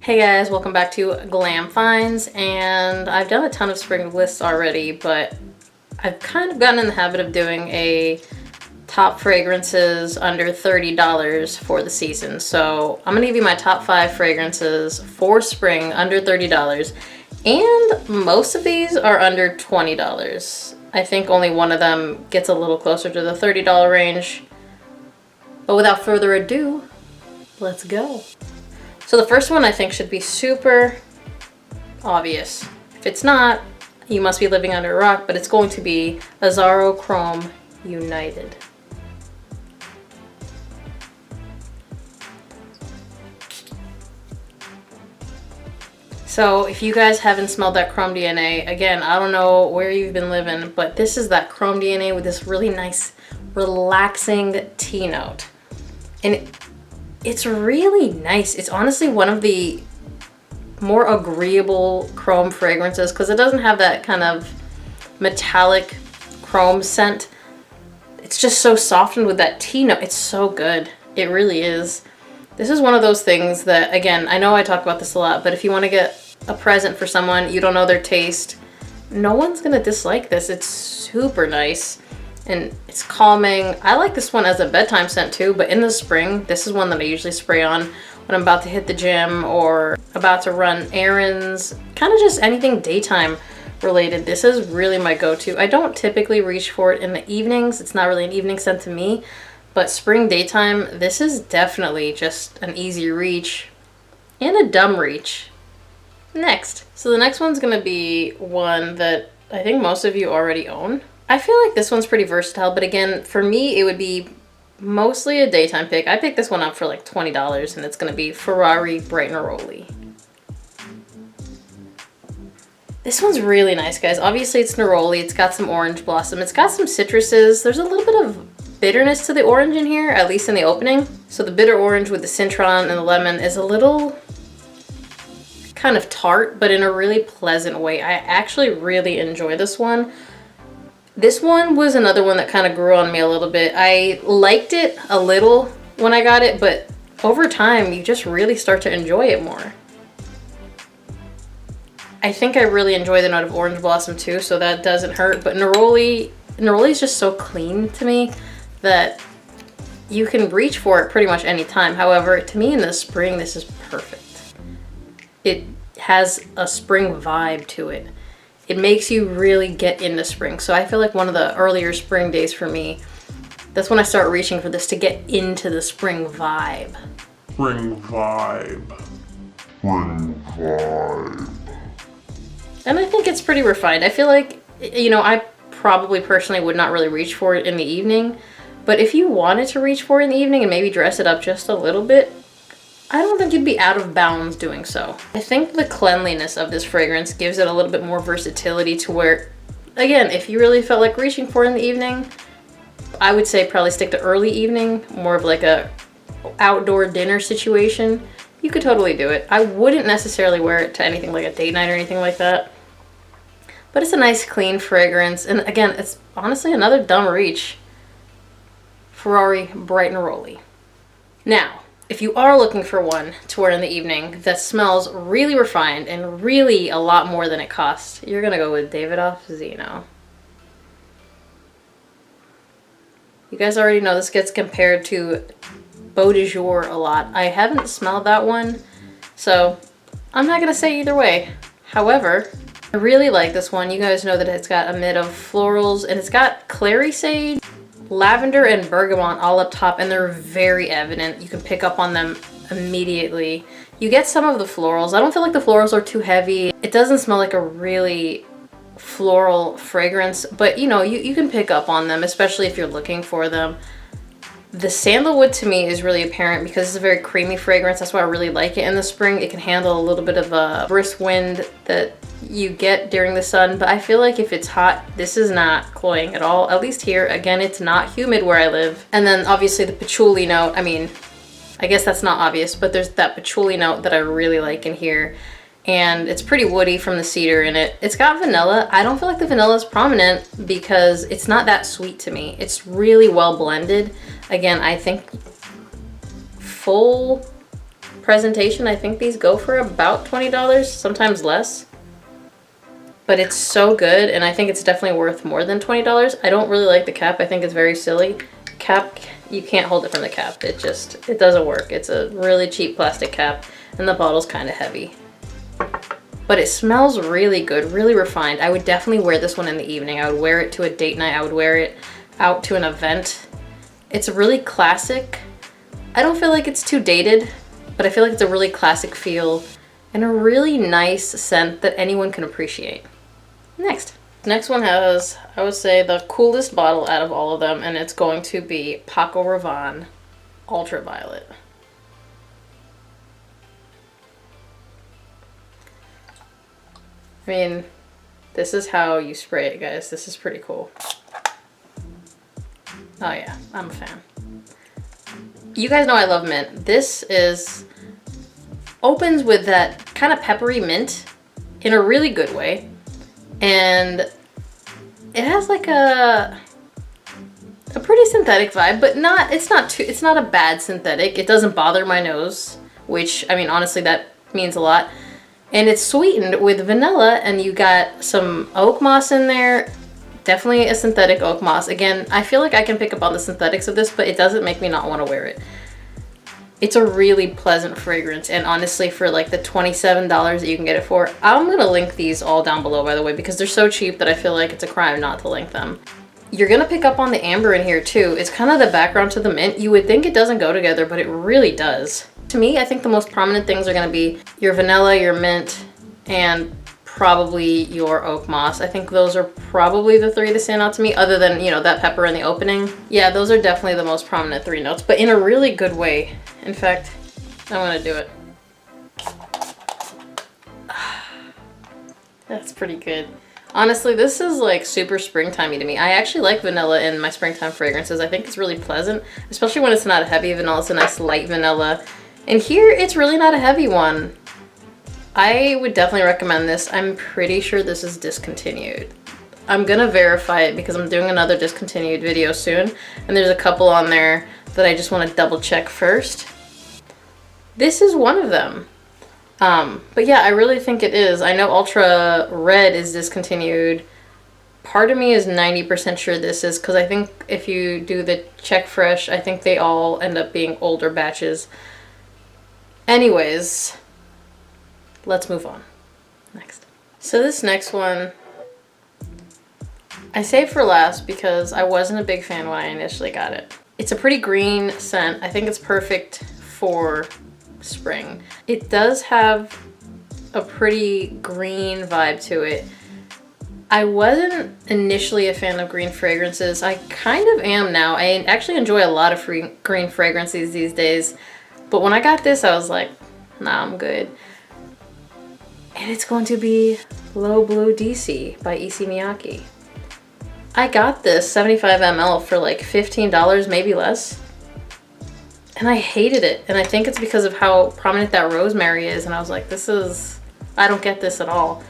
Hey guys, welcome back to Glam Finds, and I've done a ton of spring lists already, but I've kind of gotten in the habit of doing a top fragrances under $30 for the season. So I'm gonna give you my top 5 fragrances for spring under $30, and most of these are under $20. I think only one of them gets a little closer to the $30 range. But without further ado, let's go. So the first one I think should be super obvious. If it's not, you must be living under a rock, but it's going to be Azzaro Chrome United. So if you guys haven't smelled that Chrome DNA, again, I don't know where you've been living, but this is that Chrome DNA with this really nice, relaxing tea note. And it's really nice. It's honestly one of the more agreeable chrome fragrances because it doesn't have that kind of metallic chrome scent. It's just so softened with that tea note. It's so good. It really is. This is one of those things that, again, I know I talk about this a lot, but if you want to get a present for someone, you don't know their taste, no one's gonna dislike this. It's super nice. And it's calming. I like this one as a bedtime scent too, but in the spring, this is one that I usually spray on when I'm about to hit the gym or about to run errands, kind of just anything daytime related. This is really my go-to. I don't typically reach for it in the evenings. It's not really an evening scent to me, but spring daytime, this is definitely just an easy reach and a dumb reach. Next. So the next one's gonna be one that I think most of you already own. I feel like this one's pretty versatile, but again, for me, it would be mostly a daytime pick. I picked this one up for like $20, and it's going to be Ferrari Bright Neroli. This one's really nice, guys. Obviously, it's neroli. It's got some orange blossom. It's got some citruses. There's a little bit of bitterness to the orange in here, at least in the opening. So the bitter orange with the citron and the lemon is a little kind of tart, but in a really pleasant way. I actually really enjoy this one. This one was another one that kind of grew on me a little bit. I liked it a little when I got it, but over time, you just really start to enjoy it more. I think I really enjoy the note of orange blossom too, so that doesn't hurt, but neroli is just so clean to me that you can reach for it pretty much any time. However, to me in the spring, this is perfect. It has a spring vibe to it. It makes you really get into spring. So I feel like one of the earlier spring days for me, that's when I start reaching for this to get into the spring vibe. Spring vibe. Spring vibe. And I think it's pretty refined. I feel like, you know, I probably personally would not really reach for it in the evening, but if you wanted to reach for it in the evening and maybe dress it up just a little bit, I don't think you'd be out of bounds doing so. I think the cleanliness of this fragrance gives it a little bit more versatility to where, again, if you really felt like reaching for it in the evening, I would say probably stick to early evening, more of like a outdoor dinner situation. You could totally do it. I wouldn't necessarily wear it to anything like a date night or anything like that. But it's a nice clean fragrance. And again, it's honestly another dumb reach. Ferrari Bright Neroli. Now, if you are looking for one to wear in the evening that smells really refined and really a lot more than it costs, you're gonna go with Davidoff Zeno. You guys already know this gets compared to Beau de Jour a lot. I haven't smelled that one, so I'm not gonna say either way. However, I really like this one. You guys know that it's got a mid of florals and it's got clary sage, lavender and bergamot all up top, and they're very evident. You can pick up on them immediately. You get some of the florals. I don't feel like the florals are too heavy. It doesn't smell like a really floral fragrance, but you know, you can pick up on them, especially if you're looking for them. The sandalwood to me is really apparent because it's a very creamy fragrance. That's why I really like it in the spring. It can handle a little bit of a brisk wind that you get during the sun, but I feel like if it's hot, this is not cloying at all, at least here. Again, it's not humid where I live. And then obviously the patchouli note, I mean, I guess that's not obvious, but there's that patchouli note that I really like in here. And it's pretty woody from the cedar in it. It's got vanilla. I don't feel like the vanilla is prominent because it's not that sweet to me. It's really well blended. Again, I think full presentation, I think these go for about $20, sometimes less. But it's so good, and I think it's definitely worth more than $20. I don't really like the cap. I think it's very silly. Cap, you can't hold it from the cap. It doesn't work. It's a really cheap plastic cap, and the bottle's kind of heavy. But it smells really good, really refined. I would definitely wear this one in the evening. I would wear it to a date night. I would wear it out to an event. It's really classic. I don't feel like it's too dated, but I feel like it's a really classic feel and a really nice scent that anyone can appreciate. Next one has, I would say, the coolest bottle out of all of them, and it's going to be Paco Rabanne Ultraviolet. I mean, this is how you spray it, guys. This is pretty cool. Oh yeah, I'm a fan. You guys know I love mint. This opens with that kind of peppery mint in a really good way. And it has like a pretty synthetic vibe, but it's not a bad synthetic. It doesn't bother my nose, which, I mean, honestly, that means a lot. And it's sweetened with vanilla, and you got some oak moss in there. Definitely a synthetic oak moss. Again, I feel like I can pick up on the synthetics of this, but it doesn't make me not want to wear it. It's a really pleasant fragrance, and honestly, for like the $27 that you can get it for, I'm gonna link these all down below, by the way, because they're so cheap that I feel like it's a crime not to link them. You're gonna pick up on the amber in here too. It's kind of the background to the mint. You would think it doesn't go together, but it really does. To me, I think the most prominent things are gonna be your vanilla, your mint, and probably your oak moss. I think those are probably the three that stand out to me, other than, you know, that pepper in the opening. Yeah, those are definitely the most prominent three notes, but in a really good way. In fact, I want to do it. That's pretty good. Honestly, this is like super springtimey to me. I actually like vanilla in my springtime fragrances. I think it's really pleasant, especially when it's not a heavy vanilla. It's a nice light vanilla. And here, it's really not a heavy one. I would definitely recommend this. I'm pretty sure this is discontinued. I'm gonna verify it because I'm doing another discontinued video soon, and there's a couple on there that I just want to double check first. This is one of them. But yeah, I really think it is. I know Ultra Red is discontinued. Part of me is 90% sure this is, because I think if you do the check fresh, I think they all end up being older batches. Anyways, let's move on. Next. So this next one, I saved for last because I wasn't a big fan when I initially got it. It's a pretty green scent. I think it's perfect for spring. It does have a pretty green vibe to it. I wasn't initially a fan of green fragrances. I kind of am now. I actually enjoy a lot of green fragrances these days. But when I got this, I was like, nah, I'm good. And it's going to be Low Blue DC by Issey Miyake. I got this 75 ml for like $15, maybe less. And I hated it. And I think it's because of how prominent that rosemary is. And I was like, I don't get this at all.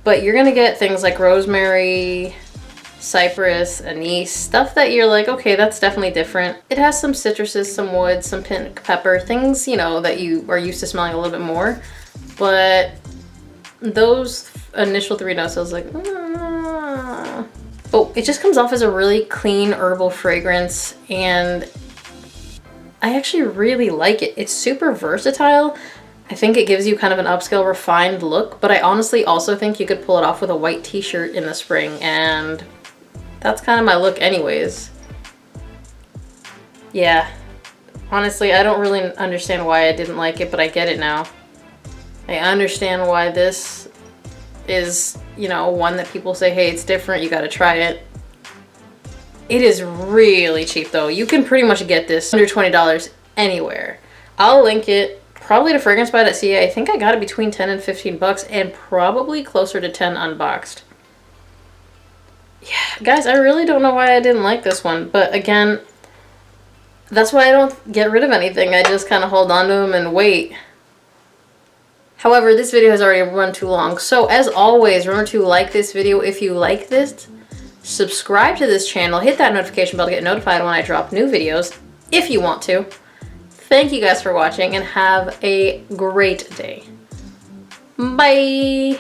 But you're gonna get things like rosemary, cypress, anise, stuff that you're like, okay, that's definitely different. It has some citruses, some wood, some pink pepper, things, you know, that you are used to smelling a little bit more. But those initial three notes, I was like, Oh, it just comes off as a really clean herbal fragrance, and I actually really like it. It's super versatile. I think it gives you kind of an upscale, refined look, but I honestly also think you could pull it off with a white t-shirt in the spring, and that's kind of my look anyways. Yeah, honestly, I don't really understand why I didn't like it, but I get it now. I understand why this is, you know, one that people say, hey, it's different, you gotta try it. It is really cheap though. You can pretty much get this under $20 anywhere. I'll link it. Probably to fragrancebuy.ca. I think I got it between 10 and 15 bucks, and probably closer to 10 unboxed. Yeah, guys, I really don't know why I didn't like this one, but again, that's why I don't get rid of anything. I just kind of hold on to them and wait. However, this video has already run too long, so as always, remember to like this video if you like this, subscribe to this channel, hit that notification bell to get notified when I drop new videos, if you want to. Thank you guys for watching and have a great day. Bye.